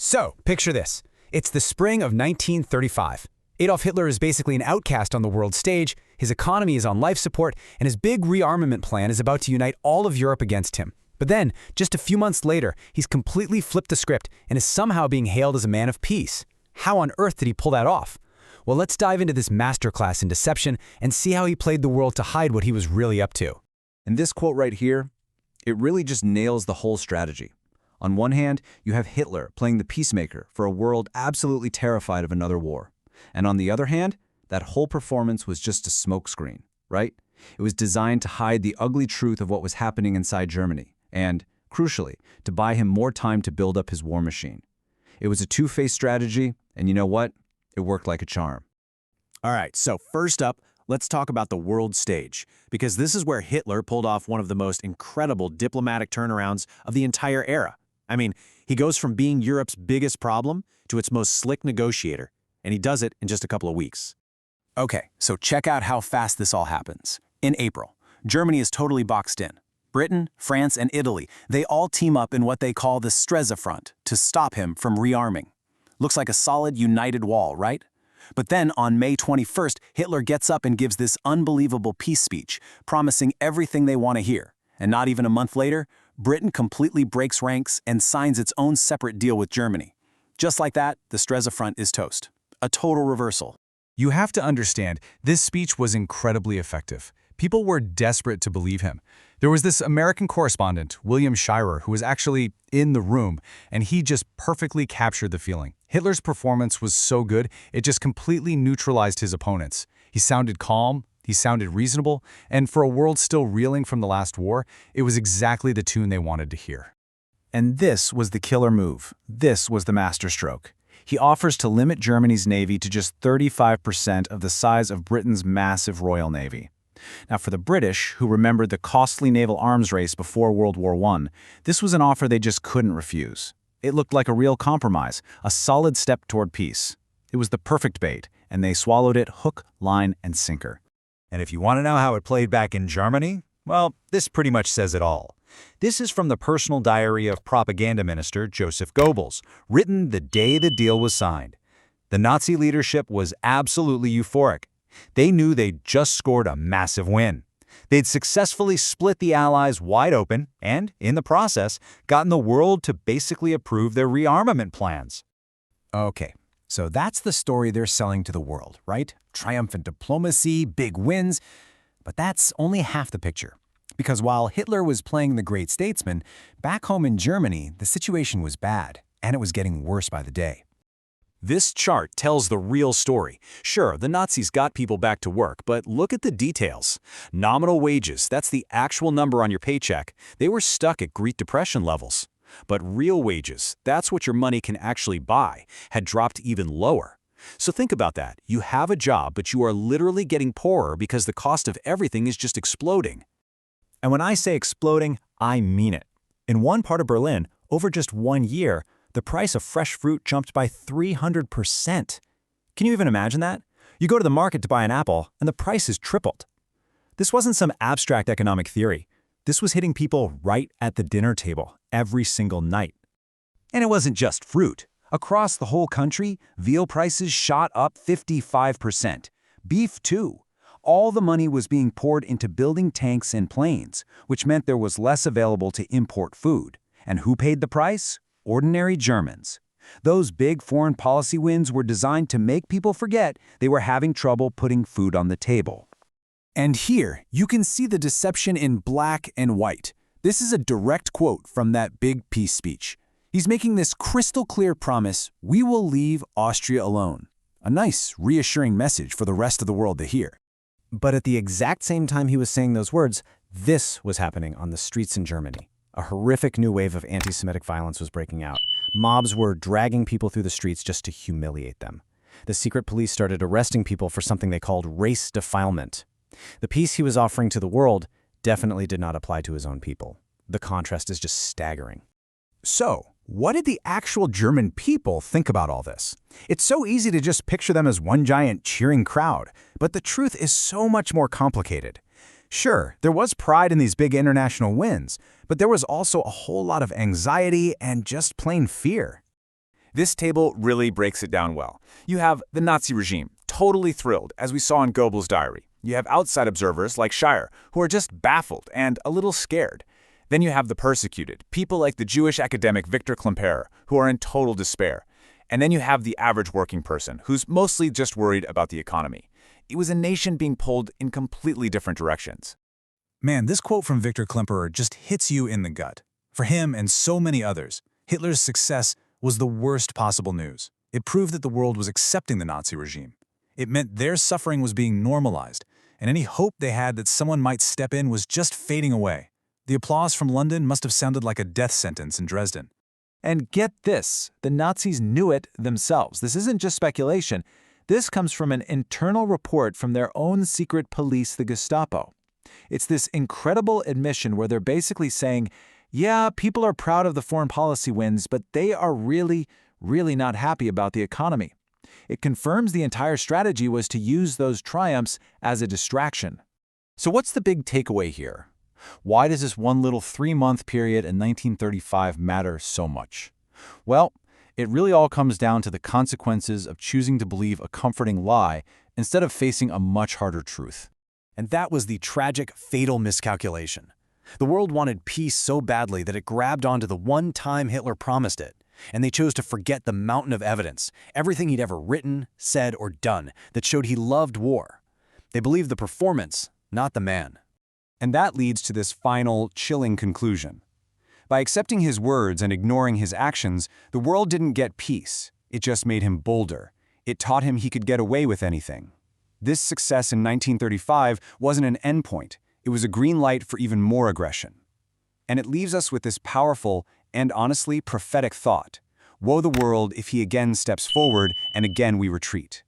So, picture this. It's the spring of 1935. Adolf Hitler is basically an outcast on the world stage, his economy is on life support, and his big rearmament plan is about to unite all of Europe against him. But then, just a few months later, he's completely flipped the script and is somehow being hailed as a man of peace. How on earth did he pull that off? Well, let's dive into this masterclass in deception and see how he played the world to hide what he was really up to. And this quote right here, it really just nails the whole strategy. On one hand, you have Hitler playing the peacemaker for a world absolutely terrified of another war. And on the other hand, that whole performance was just a smokescreen, right? It was designed to hide the ugly truth of what was happening inside Germany and, crucially, to buy him more time to build up his war machine. It was a two-faced strategy, and you know what? It worked like a charm. All right, so first up, let's talk about the world stage, because this is where Hitler pulled off one of the most incredible diplomatic turnarounds of the entire era. I mean, he goes from being Europe's biggest problem to its most slick negotiator, and he does it in just a couple of weeks. Okay, so check out how fast this all happens. In April, Germany is totally boxed in. Britain, France, and Italy, they all team up in what they call the Streza Front to stop him from rearming. Looks like a solid, united wall, right? But then on May 21st, Hitler gets up and gives this unbelievable peace speech, promising everything they want to hear. And not even a month later, Britain completely breaks ranks and signs its own separate deal with Germany. Just like that, the Streza Front is toast. A total reversal. You have to understand, this speech was incredibly effective. People were desperate to believe him. There was this American correspondent, William Shirer, who was actually in the room, and he just perfectly captured the feeling. Hitler's performance was so good, it just completely neutralized his opponents. He sounded calm, he sounded reasonable, and for a world still reeling from the last war, it was exactly the tune they wanted to hear. And this was the killer move. This was the masterstroke. He offers to limit Germany's navy to just 35% of the size of Britain's massive Royal Navy. Now, for the British, who remembered the costly naval arms race before World War I, this was an offer they just couldn't refuse. It looked like a real compromise, a solid step toward peace. It was the perfect bait, and they swallowed it hook, line, and sinker. And if you want to know how it played back in Germany, well, this pretty much says it all. This is from the personal diary of propaganda minister Joseph Goebbels, written the day the deal was signed. The Nazi leadership was absolutely euphoric. They knew they'd just scored a massive win. They'd successfully split the Allies wide open and, in the process, gotten the world to basically approve their rearmament plans. Okay, so that's the story they're selling to the world, right? Triumphant diplomacy, big wins. But that's only half the picture. Because while Hitler was playing the great statesman, back home in Germany, the situation was bad, and it was getting worse by the day. This chart tells the real story. Sure, the Nazis got people back to work, but look at the details. Nominal wages, that's the actual number on your paycheck, they were stuck at Great Depression levels. But real wages, that's what your money can actually buy, had dropped even lower. So think about that. You have a job, but you are literally getting poorer because the cost of everything is just exploding. And when I say exploding, I mean it. In one part of Berlin, over just 1 year, the price of fresh fruit jumped by 300%. Can you even imagine that? You go to the market to buy an apple, and the price is tripled. This wasn't some abstract economic theory. This was hitting people right at the dinner table every single night. And it wasn't just fruit. Across the whole country, veal prices shot up 55%. Beef, too. All the money was being poured into building tanks and planes, which meant there was less available to import food. And who paid the price? Ordinary Germans. Those big foreign policy wins were designed to make people forget they were having trouble putting food on the table. And here, you can see the deception in black and white. This is a direct quote from that big peace speech. He's making this crystal clear promise, we will leave Austria alone. A nice, reassuring message for the rest of the world to hear. But at the exact same time he was saying those words, this was happening on the streets in Germany. A horrific new wave of anti-Semitic violence was breaking out. Mobs were dragging people through the streets just to humiliate them. The secret police started arresting people for something they called race defilement. The peace he was offering to the world definitely did not apply to his own people. The contrast is just staggering. So, what did the actual German people think about all this? It's so easy to just picture them as one giant cheering crowd, but the truth is so much more complicated. Sure, there was pride in these big international wins, but there was also a whole lot of anxiety and just plain fear. This table really breaks it down well. You have the Nazi regime, totally thrilled, as we saw in Goebbels' diary. You have outside observers like Scheier, who are just baffled and a little scared. Then you have the persecuted, people like the Jewish academic Victor Klemperer, who are in total despair. And then you have the average working person, who's mostly just worried about the economy. It was a nation being pulled in completely different directions. Man, this quote from Victor Klemperer just hits you in the gut. For him and so many others, Hitler's success was the worst possible news. It proved that the world was accepting the Nazi regime. It meant their suffering was being normalized, and any hope they had that someone might step in was just fading away. The applause from London must have sounded like a death sentence in Dresden. And get this, the Nazis knew it themselves. This isn't just speculation. This comes from an internal report from their own secret police, the Gestapo. It's this incredible admission where they're basically saying, yeah, people are proud of the foreign policy wins, but they are really not happy about the economy. It confirms the entire strategy was to use those triumphs as a distraction. So what's the big takeaway here? Why does this one little 3-month period in 1935 matter so much? Well, it really all comes down to the consequences of choosing to believe a comforting lie instead of facing a much harder truth. And that was the tragic, fatal miscalculation. The world wanted peace so badly that it grabbed onto the one time Hitler promised it, and they chose to forget the mountain of evidence, everything he'd ever written, said, or done that showed he loved war. They believed the performance, not the man. And that leads to this final, chilling conclusion. By accepting his words and ignoring his actions, the world didn't get peace. It just made him bolder. It taught him he could get away with anything. This success in 1935 wasn't an endpoint. It was a green light for even more aggression. And it leaves us with this powerful and honestly prophetic thought. Woe the world if he again steps forward and again we retreat.